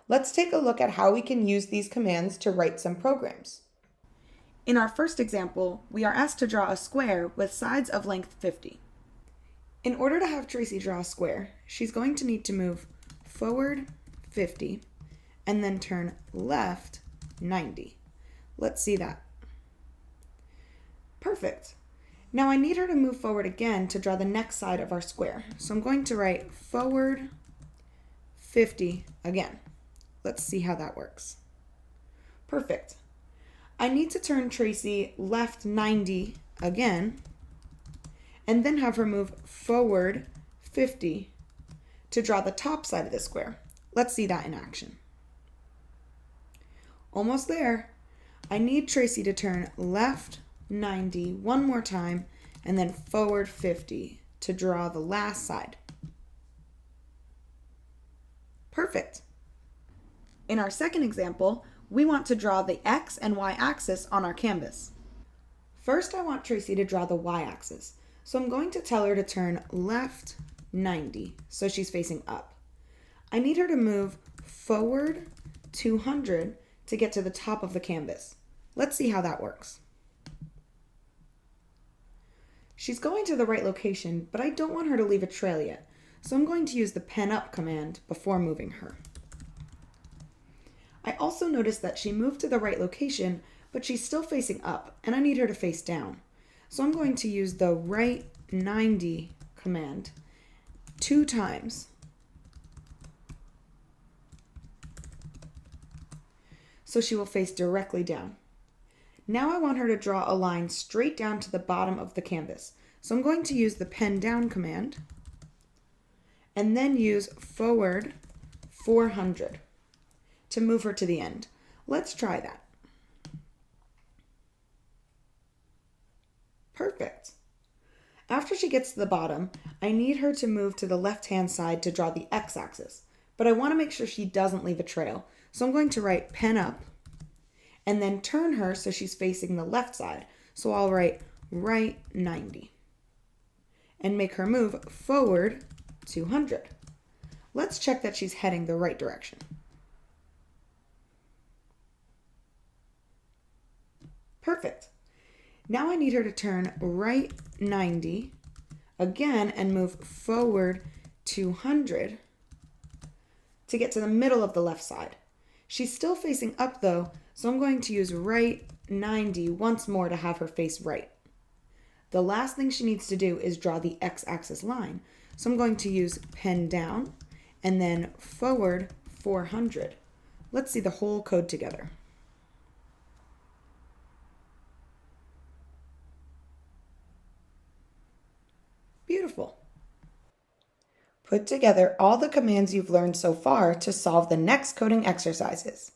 Let's take a look at how we can use these commands to write some programs. In our first example, we are asked to draw a square with sides of length 50. In order to have Tracy draw a square, she's going to need to move forward 50 and then turn left 90. Let's see that. Perfect. Now I need her to move forward again to draw the next side of our square. So I'm going to write forward 50 again. Let's see how that works. Perfect. I need to turn Tracy left 90 again and then have her move forward 50 to draw the top side of the square. Let's see that in action. Almost there. I need Tracy to turn left 90 one more time and then forward 50 to draw the last side. Perfect. In our second example, we want to draw the X and Y axis on our canvas. First, I want Tracy to draw the Y axis. So I'm going to tell her to turn left 90 so she's facing up. I need her to move forward 200 to get to the top of the canvas. Let's see how that works. She's going to the right location, but I don't want her to leave a trail yet, so I'm going to use the pen up command before moving her. I also noticed that she moved to the right location, but she's still facing up, and I need her to face down. So I'm going to use the right 90 command 2 times. So she will face directly down. Now I want her to draw a line straight down to the bottom of the canvas. So I'm going to use the pen down command and then use forward 400 to move her to the end. Let's try that. Perfect. After she gets to the bottom, I need her to move to the left-hand side to draw the x-axis, but I want to make sure she doesn't leave a trail. So I'm going to write pen up and then turn her so she's facing the left side. So I'll write right 90 and make her move forward 200. Let's check that she's heading the right direction. Perfect. Now I need her to turn right 90 again and move forward 200 to get to the middle of the left side. She's still facing up though, so I'm going to use right 90 once more to have her face right. The last thing she needs to do is draw the x-axis line. So I'm going to use pen down and then forward 400. Let's see the whole code together. Beautiful. Put together all the commands you've learned so far to solve the next coding exercises.